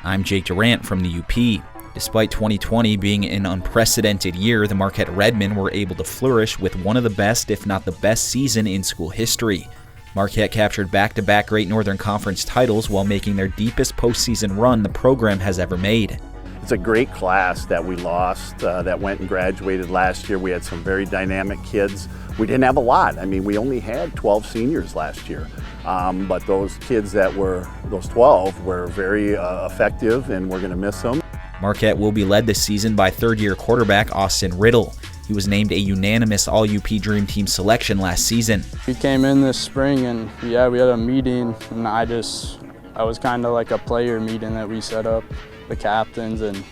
I'm Jake Durant from the UP. Despite 2020 being an unprecedented year, the Marquette Redmen were able to flourish with one of the best, if not the best, season in school history. Marquette captured back-to-back Great Northern Conference titles while making their deepest postseason run the program has ever made. It's a great class that we lost that went and graduated last year. We had some very dynamic kids. We didn't have a lot. I mean, we only had 12 seniors last year. But those kids those 12 were very effective, and we're going to miss them. Marquette will be led this season by third-year quarterback Austin Riddle. He was named a unanimous All-UP Dream Team selection last season. We came in this spring and we had a meeting, and I was kind of like a player meeting that we set up, the captains, and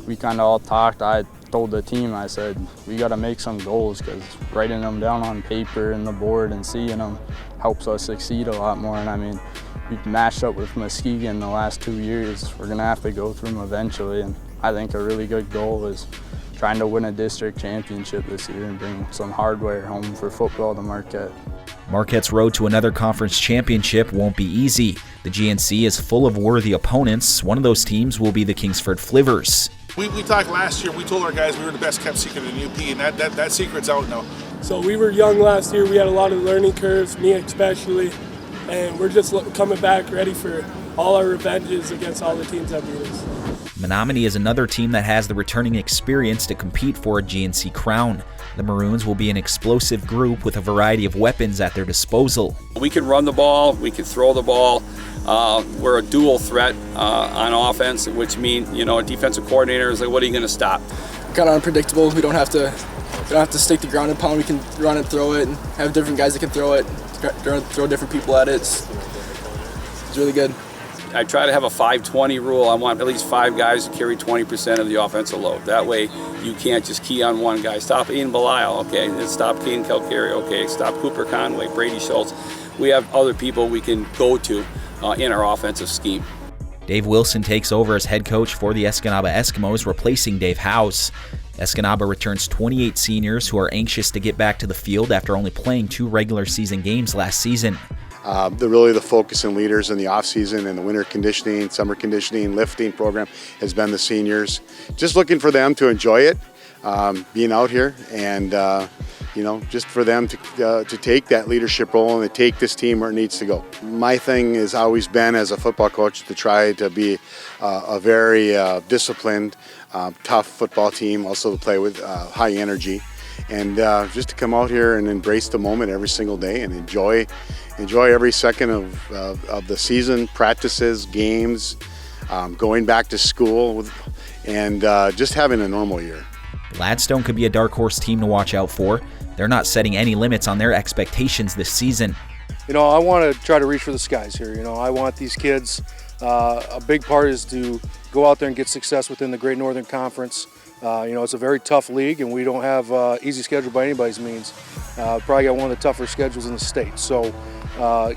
we kind of all talked. I told the team, I said, we got to make some goals, because writing them down on paper and the board and seeing them helps us succeed a lot more. And I mean, we've matched up with Muskegon the last 2 years. We're going to have to go through them eventually, and I think a really good goal is trying to win a district championship this year and bring some hardware home for football to Marquette. Marquette's road to another conference championship won't be easy. The GNC is full of worthy opponents. One of those teams will be the Kingsford Flivers. We talked last year, we told our guys we were the best kept secret in UP, and that secret's out now. So we were young last year, we had a lot of learning curves, me especially, and we're just coming back ready for all our revenges against all the teams that beat us. Menomonie is another team that has the returning experience to compete for a GNC crown. The Maroons will be an explosive group with a variety of weapons at their disposal. We can run the ball, we can throw the ball. We're a dual threat on offense, which means, a defensive coordinator is like, what are you going to stop? Kind of unpredictable. We don't have to stick the ground and pound. We can run and throw it, and have different guys that can throw it, throw different people at it. It's really good. I try to have a 5-20 rule. I want at least 5 guys to carry 20% of the offensive load. That way you can't just key on one guy. Stop Ian Belial, okay. Stop Caden Calcari, okay. Stop Cooper Conway, Brady Schultz. We have other people we can go to in our offensive scheme. Dave Wilson takes over as head coach for the Escanaba Eskimos, replacing Dave House. Escanaba returns 28 seniors who are anxious to get back to the field after only playing 2 regular season games last season. The focus and leaders in the off-season and the winter conditioning, summer conditioning, lifting program has been the seniors. Just looking for them to enjoy it, being out here, and just for them to take that leadership role and to take this team where it needs to go. My thing has always been, as a football coach, to try to be a very disciplined, tough football team, also to play with high energy, and just to come out here and embrace the moment every single day and enjoy every second of the season, practices, games, going back to school, and just having a normal year. Gladstone could be a dark horse team to watch out for. They're not setting any limits on their expectations this season. I want to try to reach for the skies here. I want these kids, a big part is to go out there and get success within the Great Northern Conference. It's a very tough league, and we don't have an easy schedule by anybody's means. Probably got one of the tougher schedules in the state. So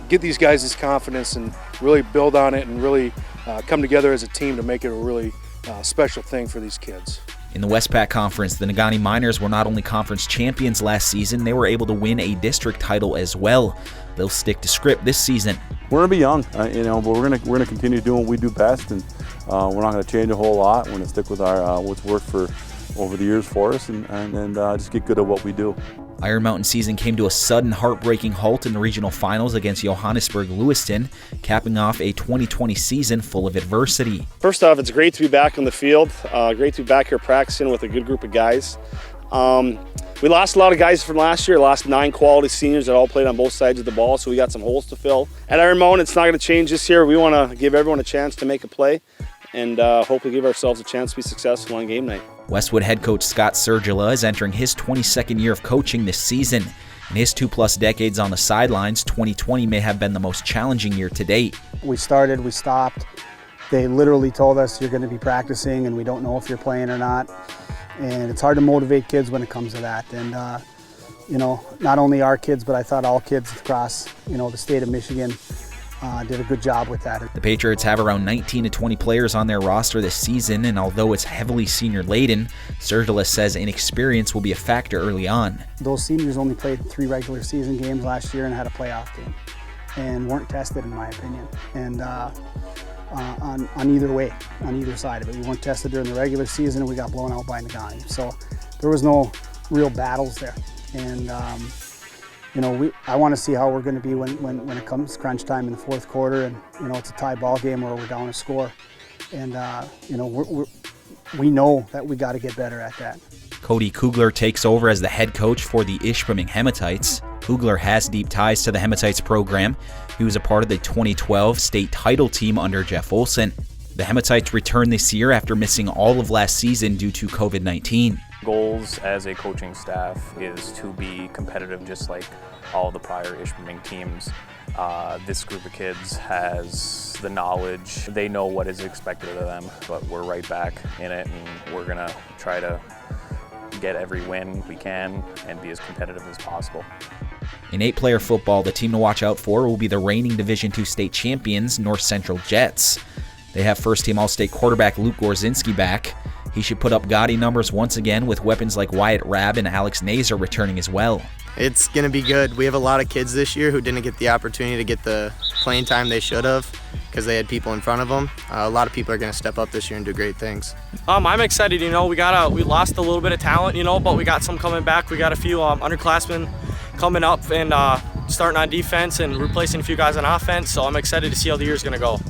get these guys this confidence and really build on it, and really come together as a team to make it a really special thing for these kids. In the Westpac Conference, the Negaunee Miners were not only conference champions last season, they were able to win a district title as well. They'll stick to script this season. We're going to be young, but we're going to continue doing what we do best, and we're not going to change a whole lot. We're going to stick with our what's worked for over the years for us, and just get good at what we do. Iron Mountain season came to a sudden, heartbreaking halt in the regional finals against Johannesburg-Lewiston, capping off a 2020 season full of adversity. First off, it's great to be back on the field. Great to be back here practicing with a good group of guys. We lost a lot of guys from last year, lost 9 quality seniors that all played on both sides of the ball, so we got some holes to fill. At Iron Mountain, it's not going to change this year. We want to give everyone a chance to make a play, and hopefully give ourselves a chance to be successful on game night. Westwood head coach Scott Sergila is entering his 22nd year of coaching this season. In his 2+ decades on the sidelines, 2020 may have been the most challenging year to date. We started, we stopped. They literally told us, you're going to be practicing and we don't know if you're playing or not. And it's hard to motivate kids when it comes to that. And not only our kids, but I thought all kids across the state of Michigan did a good job with that. The Patriots have around 19 to 20 players on their roster this season, and although it's heavily senior-laden, Sergila says inexperience will be a factor early on. Those seniors only played 3 regular season games last year and had a playoff game, and weren't tested in my opinion. And on either way, on either side of it. We weren't tested during the regular season, and we got blown out by Menomonie. So there was no real battles there. And you know, I want to see how we're going to be when it comes crunch time in the fourth quarter, and you know, it's a tie ball game where we're down a score, and you know, we know that we got to get better at that. Cody Coogler takes over as the head coach for the Ishpeming Hematites. Coogler has deep ties to the Hematites program. He was a part of the 2012 state title team under Jeff Olson. The Hematites returned this year after missing all of last season due to COVID-19. Goals as a coaching staff is to be competitive just like all the prior Ishpeming teams. This group of kids has the knowledge. They know what is expected of them, but we're right back in it, and we're gonna try to get every win we can and be as competitive as possible. In 8-player football, the team to watch out for will be the reigning Division II state champions, North Central Jets. They have first-team All-State quarterback Luke Gorzinski back. He should put up gaudy numbers once again, with weapons like Wyatt Rabb and Alex Nazer returning as well. It's going to be good. We have a lot of kids this year who didn't get the opportunity to get the playing time they should have because they had people in front of them. A lot of people are going to step up this year and do great things. I'm excited. You know, we lost a little bit of talent, you know, but we got some coming back. We got a few underclassmen coming up and starting on defense and replacing a few guys on offense. So I'm excited to see how the year's going to go.